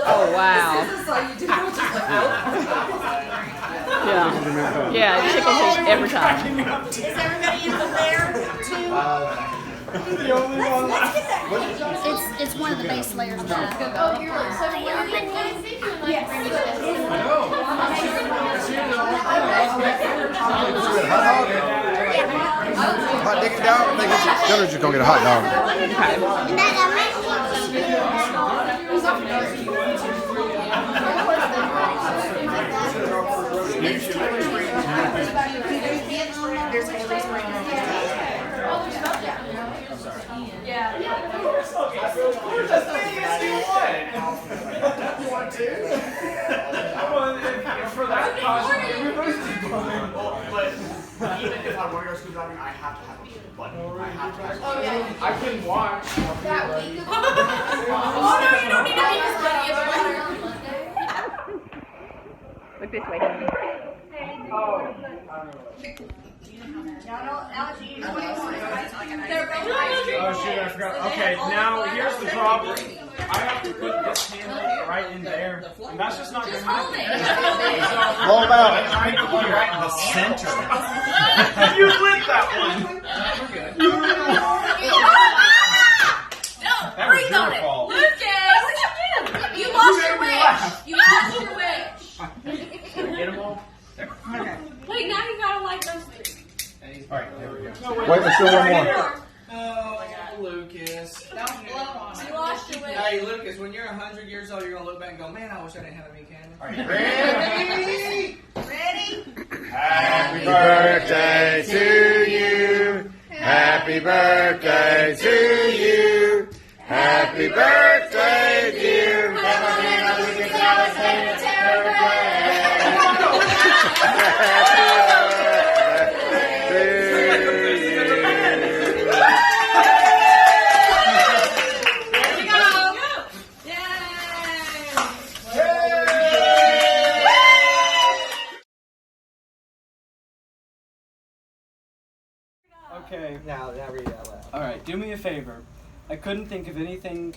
Oh, wow. Yeah. Yeah, chicken fish every time. Is everybody in the layer too? The only one left. It's one of the base layers of that. Oh, you're like 7 years Yes. Hot digging dog? I think Jenner's just gonna get a hot dog. You want to? For that costume, but even if I were to go scuba diving, I have to have a button. I have to have I can watch. That week. Oh no, you don't need to be as bloody as water. Look this way. Oh shit, I forgot. Okay, now here's the problem. I have to put this handle right in there, and that's just not going to happen. Roll them out. I need to put it right in the center. You lit that one. No, That was breathe your on it. fault. Lucas, you lost your wish. You lost your wish. Get them all? Wait, now you gotta like those three. Alright, there we go. Wait, there's still one more. Oh, Lucas. You lost your wish. Hey, Lucas, when you're 100 years old, you're going to look back and go, man, I wish I didn't have a meat candy. Are you ready? Ready? Happy birthday to you. Happy birthday to you. Happy birthday, dear. Okay. Now read it out loud. Alright, do me a favor. I couldn't think of anything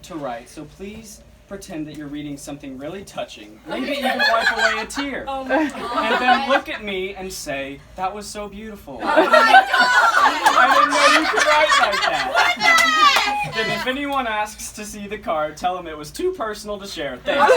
to write, so please pretend that you're reading something really touching. Maybe even wipe away a tear. Oh my God. And then look at me and say, that was so beautiful. Oh my God. I didn't know you could write like that. Then if anyone asks to see the card, tell them it was too personal to share. Thanks.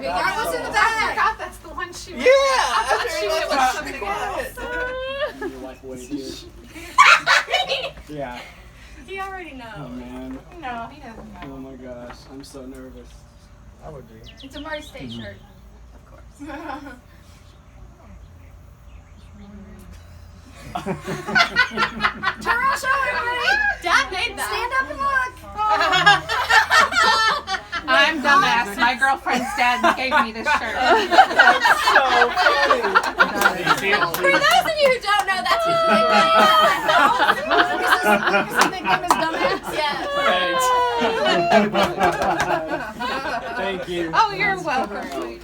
That was in the back. I forgot that's the one she was. Yeah! I thought she was something else. Yeah. He already knows. Oh man. No, he doesn't Oh know. my gosh. I'm so nervous. I would be. It's a Murray State shirt, of course. Turn around, show everybody. Dad made that. Stand up and look. I'm dumbass. My girlfriend's dad gave me this shirt. So funny. For those of you who don't know, that's his nickname. Lucas's nickname is dumbass. Yes. Thanks. Thank you. Oh, you're welcome.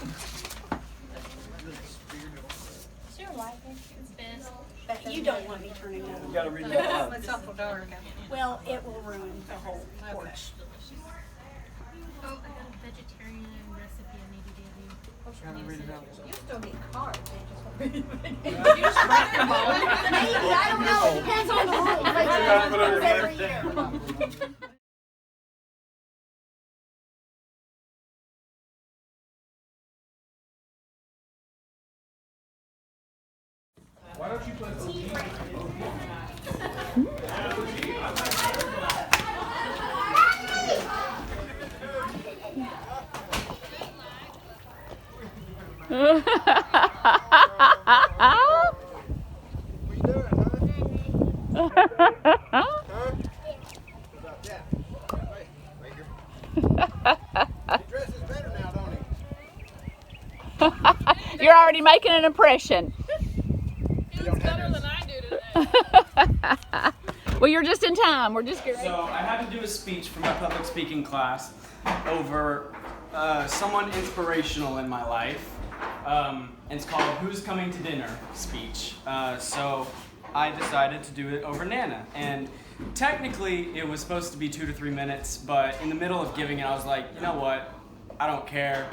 You don't want me turning that You on. gotta read that out. It's awful dark. Well, it will ruin the whole porch. Oh, I got a vegetarian recipe I need to give you. Gotta read it out. You still get cards. Maybe, I don't know. It depends on the rule. Like, every year. Why don't you put What you doing, huh? Huh? You're already making an impression. He looks better than I do today. Well, you're just in time. We're just getting ready. So I had to do a speech for my public speaking class over someone inspirational in my life. And it's called Who's Coming to Dinner speech. So I decided to do it over Nana. And technically it was supposed to be 2 to 3 minutes, but in the middle of giving it, I was like, you know what? I don't care.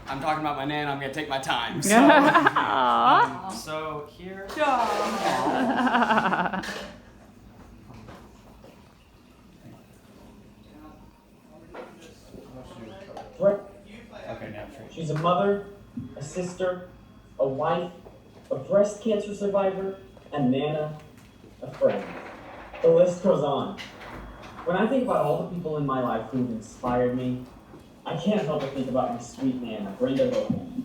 I'm talking about my Nana. I'm going to take my time. So, so here. Okay, now She's a mother, a sister, a wife, a breast cancer survivor, a Nana, a friend. The list goes on. When I think about all the people in my life who've inspired me, I can't help but think about my sweet Nana, Brenda Bohan.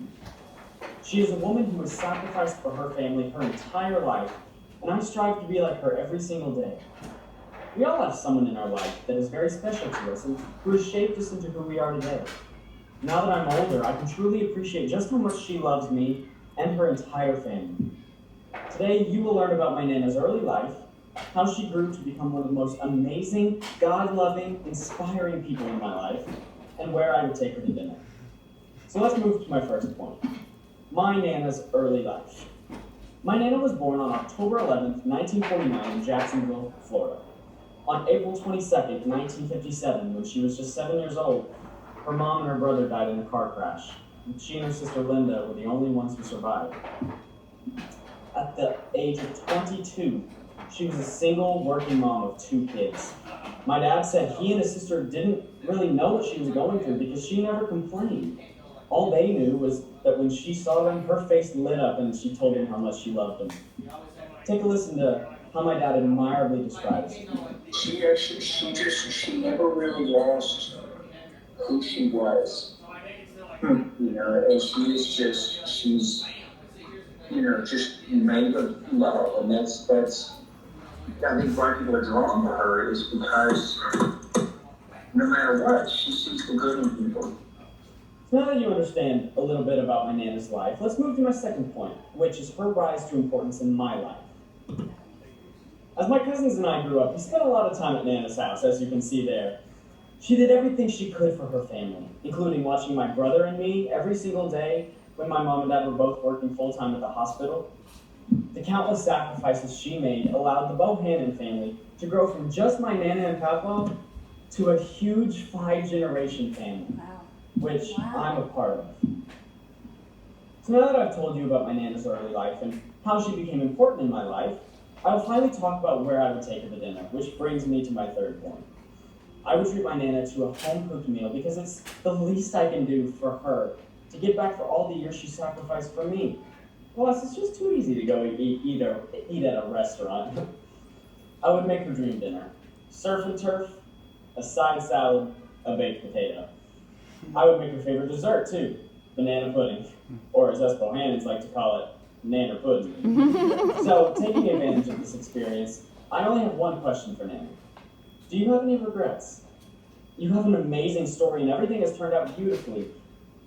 She is a woman who has sacrificed for her family her entire life, and I strive to be like her every single day. We all have someone in our life that is very special to us and who has shaped us into who we are today. Now that I'm older, I can truly appreciate just how much she loves me and her entire family. Today, you will learn about my Nana's early life, how she grew to become one of the most amazing, God-loving, inspiring people in my life, and where I would take her to dinner. So let's move to my first point. My Nana's early life. My Nana was born on October 11th, 1949 in Jacksonville, Florida. On April 22nd, 1957, when she was just 7 years old, her mom and her brother died in a car crash. She and her sister Linda were the only ones who survived. At the age of 22, she was a single working mom of 2 kids. My dad said he and his sister didn't really know what she was going through because she never complained. All they knew was that when she saw them, her face lit up and she told them how much she loved them. Take a listen to how my dad admirably describes it. She never really lost who she was. You know, and she's just made of love, and that's I think why people are drawn to her is because no matter what, she sees the good in people. So now that you understand a little bit about my Nana's life, let's move to my second point, which is her rise to importance in my life. As my cousins and I grew up, we spent a lot of time at Nana's house, as you can see there. She did everything she could for her family, including watching my brother and me every single day when my mom and dad were both working full-time at the hospital. The countless sacrifices she made allowed the Bohannon family to grow from just my Nana and Papa to a huge 5-generation family, which I'm a part of. So now that I've told you about my Nana's early life and how she became important in my life, I will finally talk about where I would take her to dinner, which brings me to my third point. I would treat my Nana to a home-cooked meal because it's the least I can do for her to get back for all the years she sacrificed for me. Plus, it's just too easy to go eat at a restaurant. I would make her dream dinner. Surf and turf, a side salad, a baked potato. I would make her favorite dessert, too, banana pudding, or as us Bohannons like to call it, Nana pudding. So, taking advantage of this experience, I only have one question for Nana. Do you have any regrets? You have an amazing story and everything has turned out beautifully.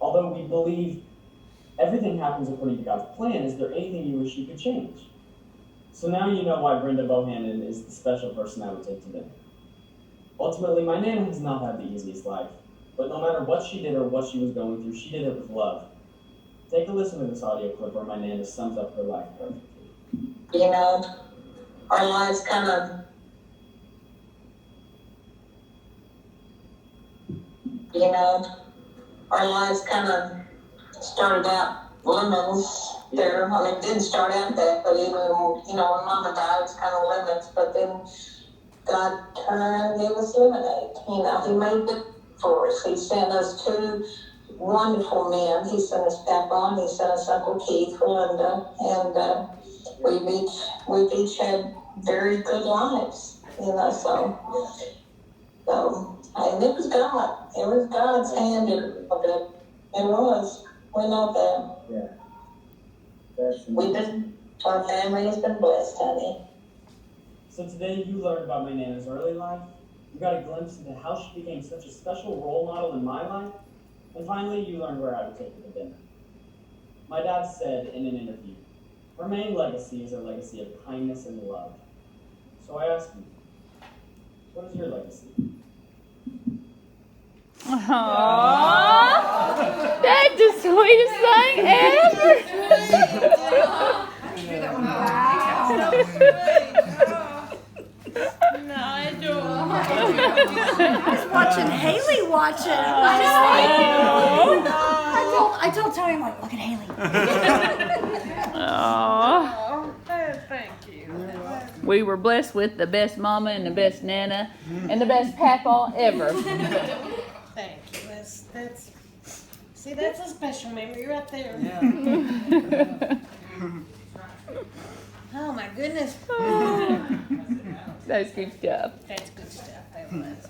Although we believe everything happens according to God's plan, is there anything you wish you could change? So now you know why Brenda Bohannon is the special person I would take to dinner. Ultimately, my Nana has not had the easiest life, but no matter what she did or what she was going through, she did it with love. Take a listen to this audio clip where my Nana sums up her life perfectly. You know, our lives kind of started out lemons there. I mean, it didn't start out that, but even, when Mama died, it's kind of lemons. But then God turned and gave us lemonade. He made it for us. He sent us 2 wonderful men. He sent us Papa and he sent us Uncle Keith for Linda. And we've each had very good lives, so and it was God. It was God's hand in it. It was. We know that. Yeah. Our family has been blessed, honey. So today you learned about my Nana's early life. You got a glimpse into how she became such a special role model in my life. And finally, you learned where I would take her to dinner. My dad said in an interview, her main legacy is a legacy of kindness and love. So I asked him, what is your legacy? Aww. That's the sweetest thing ever. No, I don't. I was watching Haley watch it. I told Tony, I'm like, look at Haley. Aww. Thank you. We were blessed with the best mama and the best nana and the best papa ever. Thank you. That's see, that's a special memory right there. Yeah. Oh my goodness. That's good stuff. That's good stuff. That was.